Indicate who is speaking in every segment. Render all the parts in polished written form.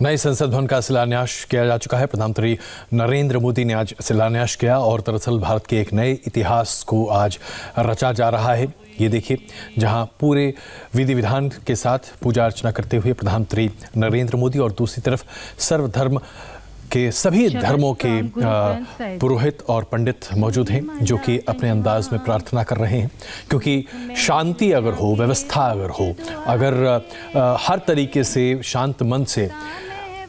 Speaker 1: नए संसद भवन का शिलान्यास किया जा चुका है। प्रधानमंत्री नरेंद्र मोदी ने आज शिलान्यास किया और दरअसल भारत के एक नए इतिहास को आज रचा जा रहा है। ये देखिए, जहां पूरे विधि विधान के साथ पूजा अर्चना करते हुए प्रधानमंत्री नरेंद्र मोदी और दूसरी तरफ सर्वधर्म के सभी धर्मों के पुरोहित और पंडित मौजूद हैं, जो कि अपने अंदाज में प्रार्थना कर रहे हैं। क्योंकि शांति अगर हो, व्यवस्था अगर हो, अगर हर तरीके से शांत मन से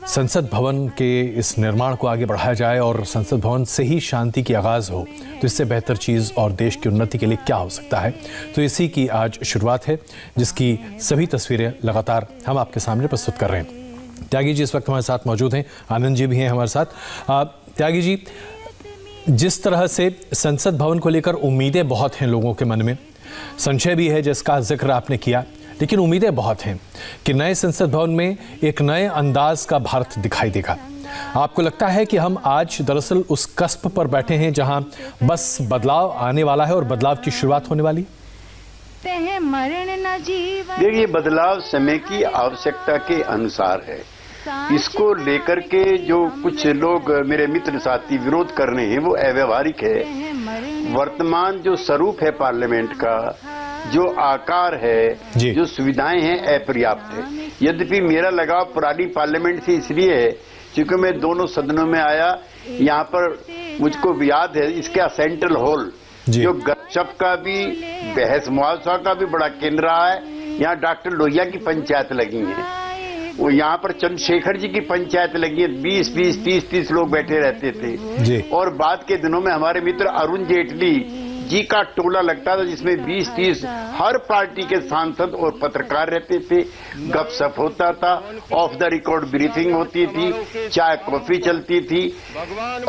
Speaker 1: संसद भवन के इस निर्माण को आगे बढ़ाया जाए और संसद भवन से ही शांति की आगाज़ हो, तो इससे बेहतर चीज़ और देश की उन्नति के लिए क्या हो सकता है। तो इसी की आज शुरुआत है, जिसकी सभी तस्वीरें लगातार हम आपके सामने प्रस्तुत कर रहे हैं। त्यागी जी इस वक्त हमारे साथ मौजूद हैं, आनंद जी भी हैं हमारे साथ। त्यागी जी, जिस तरह से संसद भवन को लेकर उम्मीदें बहुत हैं लोगों के मन में, संशय भी है जिसका जिक्र आपने किया, लेकिन उम्मीदें बहुत हैं कि नए संसद भवन में एक नए अंदाज का भारत दिखाई देगा। आपको लगता है कि हम आज दरअसल उस कस्प पर बैठे हैं जहां बस बदलाव आने वाला है और बदलाव की शुरुआत होने वाली?
Speaker 2: देखिए, बदलाव समय की आवश्यकता के अनुसार है। इसको लेकर के जो कुछ लोग मेरे मित्र साथी विरोध कर रहे हैं वो अव्यवहारिक है। वर्तमान जो स्वरूप है पार्लियामेंट का, जो आकार है, जो सुविधाएं हैं, अपर्याप्त है। यद्यपि मेरा लगाव पुरानी पार्लियामेंट से इसलिए है क्योंकि मैं दोनों सदनों में आया। यहाँ पर मुझको याद है इसका सेंट्रल हॉल जो गपशप का भी, बहस मुआवजा का भी बड़ा केंद्र रहा है। यहाँ डॉक्टर लोहिया की पंचायत लगी है, वो यहाँ पर चंद्रशेखर जी की पंचायत लगी है। 20-20, 30-30 लोग बैठे रहते थे। और बाद के दिनों में हमारे मित्र अरुण जेटली जी का टोला लगता था, जिसमें 20-30 हर पार्टी के सांसद और पत्रकार रहते थे। गपशप होता था, ऑफ द रिकॉर्ड ब्रीफिंग होती थी, चाय कॉफी चलती थी।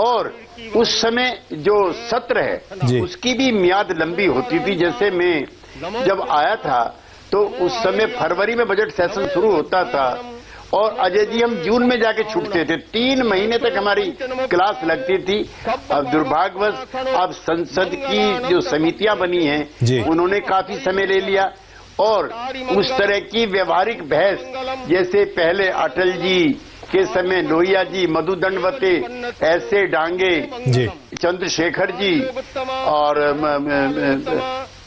Speaker 2: और उस समय जो सत्र है उसकी भी मियाद लंबी होती थी। जैसे मैं जब आया था तो उस समय फरवरी में बजट सेशन शुरू होता था और अजय जी हम जून में जाके छूटते थे। 3 महीने तक हमारी क्लास लगती थी। अब दुर्भाग्यवश अब संसद की जो समितियां बनी हैं उन्होंने काफी समय ले लिया और उस तरह की व्यवहारिक बहस, जैसे पहले अटल जी के समय लोहिया जी, मधु दंडवते, ऐसे डांगे, चंद्रशेखर जी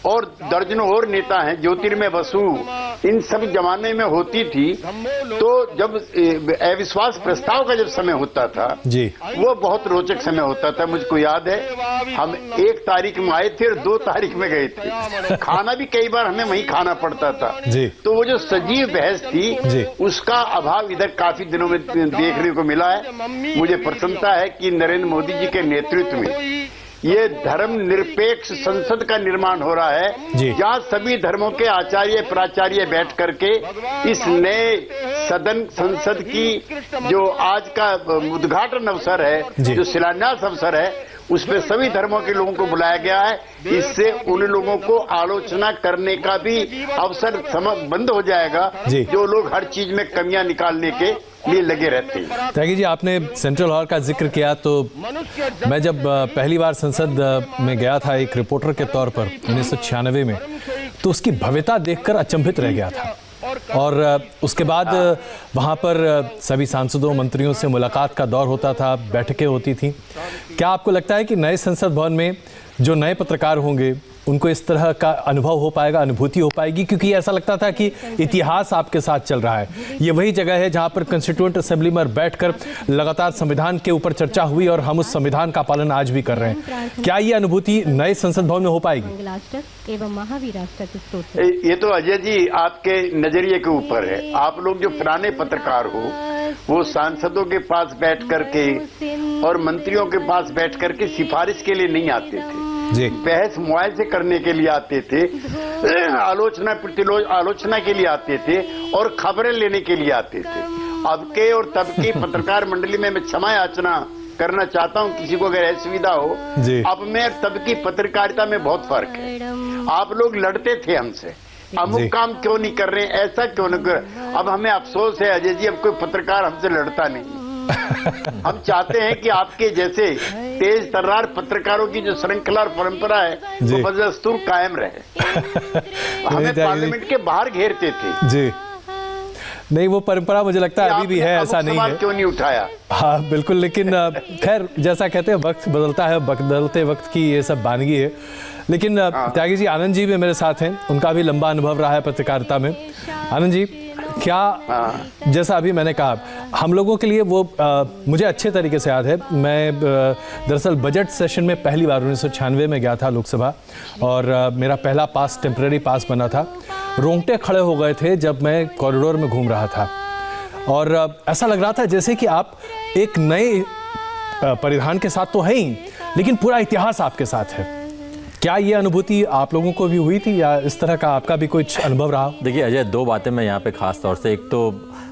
Speaker 2: और दर्जनों और नेता हैं, ज्योतिर्मय बसु, इन सब जमाने में होती थी। तो जब अविश्वास प्रस्ताव का जब समय होता था वो बहुत रोचक समय होता था। मुझको याद है हम 1 तारीख में आए थे और 2 तारीख में गए थे। खाना भी कई बार हमें वहीं खाना पड़ता था। तो वो जो सजीव बहस थी उसका अभाव इधर काफी दिनों में देखने को मिला है। मुझे प्रसन्नता है कि नरेंद्र मोदी जी के नेतृत्व में ये धर्मनिरपेक्ष संसद का निर्माण हो रहा है, जहां सभी धर्मों के आचार्य प्राचार्य बैठ करके इस नए सदन संसद की जो आज का उद्घाटन अवसर है, जो शिलान्यास अवसर है, उसमें सभी धर्मों के लोगों को बुलाया गया है। इससे उन लोगों को आलोचना करने का भी अवसर बंद हो जाएगा जो लोग हर चीज में कमियां निकालने के लिए लगे रहते हैं।
Speaker 1: त्यागी जी, आपने सेंट्रल हॉल का जिक्र किया, तो मैं जब पहली बार संसद में गया था एक रिपोर्टर के तौर पर 1996 में, तो उसकी भव्यता देखकर अचंभित रह गया था। और उसके बाद वहाँ पर सभी सांसदों, मंत्रियों से मुलाकात का दौर होता था, बैठकें होती थी। क्या आपको लगता है कि नए संसद भवन में जो नए पत्रकार होंगे उनको इस तरह का अनुभव हो पाएगा, अनुभूति हो पाएगी? क्योंकि ऐसा लगता था कि इतिहास आपके साथ चल रहा है। ये वही जगह है जहां पर कॉन्स्टिट्यूएंट असेंबली में बैठकर लगातार संविधान के ऊपर चर्चा हुई और हम उस संविधान का पालन आज भी कर रहे हैं। क्या ये अनुभूति नए संसद भवन में हो पाएगी?
Speaker 2: ये तो अजय जी आपके नजरिए के ऊपर है। आप लोग जो पुराने पत्रकार हो वो सांसदों के पास बैठ करके और मंत्रियों के पास बैठ करके सिफारिश के लिए नहीं आते थे, बहस मोबाइल से करने के लिए आते थे, आलोचना के लिए आते थे और खबरें लेने के लिए आते थे। अब के और तब की पत्रकार मंडली में मैं क्षमा याचना करना चाहता हूं किसी को अगर असुविधा हो। अब में तब की पत्रकारिता में बहुत फर्क है। आप लोग लड़ते थे हमसे, अमुक काम क्यों नहीं कर रहे हैं, ऐसा क्यों नहीं कर। अब हमें अफसोस है अजय जी, अब कोई पत्रकार हमसे लड़ता नहीं। हम चाहते हैं कि आपके जैसे तेज तर्रार पत्रकारों की जो श्रृंखला और परंपरा है वो बदस्तूर कायम रहे। हमें पार्लियामेंट के बाहर घेरते थे।
Speaker 1: नहीं, वो परंपरा मुझे लगता है अभी भी है, ऐसा नहीं है।
Speaker 2: क्यों नहीं उठाया?
Speaker 1: हाँ बिल्कुल, लेकिन खैर जैसा कहते हैं वक्त बदलता है, बदलते वक्त की ये सब वानगी है। लेकिन त्यागी जी, आनंद जी भी मेरे साथ हैं, उनका भी लंबा अनुभव रहा है पत्रकारिता में। आनंद जी, क्या जैसा अभी मैंने कहा, हम लोगों के लिए वो मुझे अच्छे तरीके से याद है। मैं दरअसल बजट सेशन में पहली बार 1996 में गया था लोकसभा, और मेरा पहला पास टेम्पररी पास बना था। रोंगटे खड़े हो गए थे जब मैं कॉरिडोर में घूम रहा था, और ऐसा लग रहा था जैसे कि आप एक नए परिधान के साथ तो हैं ही, लेकिन पूरा इतिहास आपके साथ है। क्या ये अनुभूति आप लोगों को भी हुई थी, या इस तरह का आपका भी कुछ अनुभव रहा?
Speaker 3: देखिए अजय, दो बातें मैं यहाँ पे खास तौर से, एक तो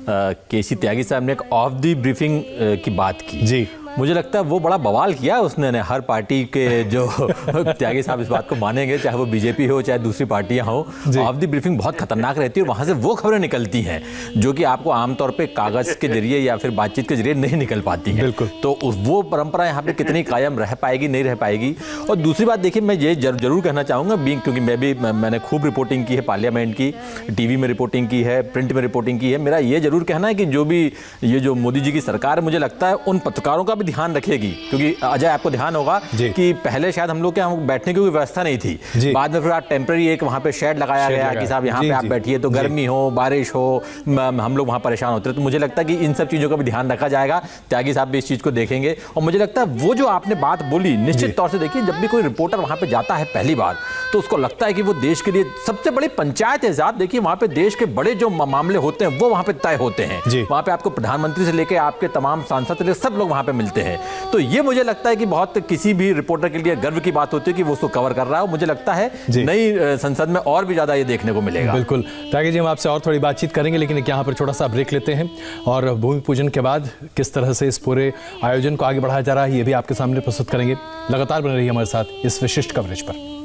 Speaker 3: केसी त्यागी साहब ने एक ऑफ दी ब्रीफिंग की बात की
Speaker 1: जी,
Speaker 3: मुझे लगता है वो बड़ा बवाल किया उसने ने। हर पार्टी के जो त्यागी साहब इस बात को मानेंगे, चाहे वो बीजेपी हो चाहे दूसरी पार्टियां हो, ऑफ दी ब्रीफिंग बहुत खतरनाक रहती है, और वहां से वो खबरें निकलती हैं जो कि आपको आमतौर पे कागज के जरिए या फिर बातचीत के जरिए नहीं निकल पाती हैं।
Speaker 1: बिल्कुल।
Speaker 3: तो वो परंपरा यहाँ पे कितनी कायम रह पाएगी, नहीं रह पाएगी। और दूसरी बात देखिए, मैं ये जरूर कहना चाहूँगा, क्योंकि मैंने खूब रिपोर्टिंग की है, पार्लियामेंट की, टीवी में रिपोर्टिंग की है, प्रिंट में रिपोर्टिंग की है। मेरा ये जरूर कहना है कि जो भी ये जो मोदी जी की सरकार है, मुझे लगता है उन पत्रकारों का भी ध्यान रखेगी, क्योंकि अजय आपको ध्यान होगा कि पहले शायद हम लोग के यहाँ बैठने की कोई व्यवस्था नहीं थी, बाद में फिर टेम्पररी एक वहाँ पे शेड लगाया गया कि साहब यहाँ पे आप बैठिए, तो गर्मी हो बारिश हो हम लोग वहाँ परेशान होते हैं। तो मुझे लगता है कि इन सब चीज़ों का भी ध्यान रखा जाएगा, त्यागी साहब भी इस चीज़ को देखेंगे। और मुझे लगता है वो जो आपने बात बोली, निश्चित तौर से देखिए, जब भी कोई रिपोर्टर वहाँ पे जाता है पहली बार, तो उसको लगता है कि वो देश के लिए सबसे बड़ी पंचायत है साहब। देखिए वहाँ पे देश के बड़े जो मामले होते हैं वो वहाँ पे तय होते हैं, वहाँ पे आपको प्रधानमंत्री से लेकर आपके तमाम सांसद से लेकर सब लोग वहाँ पे मिलते हैं। तो ये मुझे लगता है कि बहुत किसी भी रिपोर्टर के लिए गर्व की बात होती है कि वो उसको कवर कर रहा है। मुझे लगता है नई संसद में और भी ज्यादा ये देखने को मिलेगा।
Speaker 1: बिल्कुल त्यागी जी, हम आपसे और थोड़ी बातचीत करेंगे, लेकिन यहाँ पर छोटा सा ब्रेक लेते हैं, और भूमि पूजन के बाद किस तरह से इस पूरे आयोजन को आगे बढ़ाया जा रहा है ये भी आपके सामने प्रस्तुत करेंगे। लगातार बने रहिए हमारे साथ इस विशिष्ट कवरेज पर।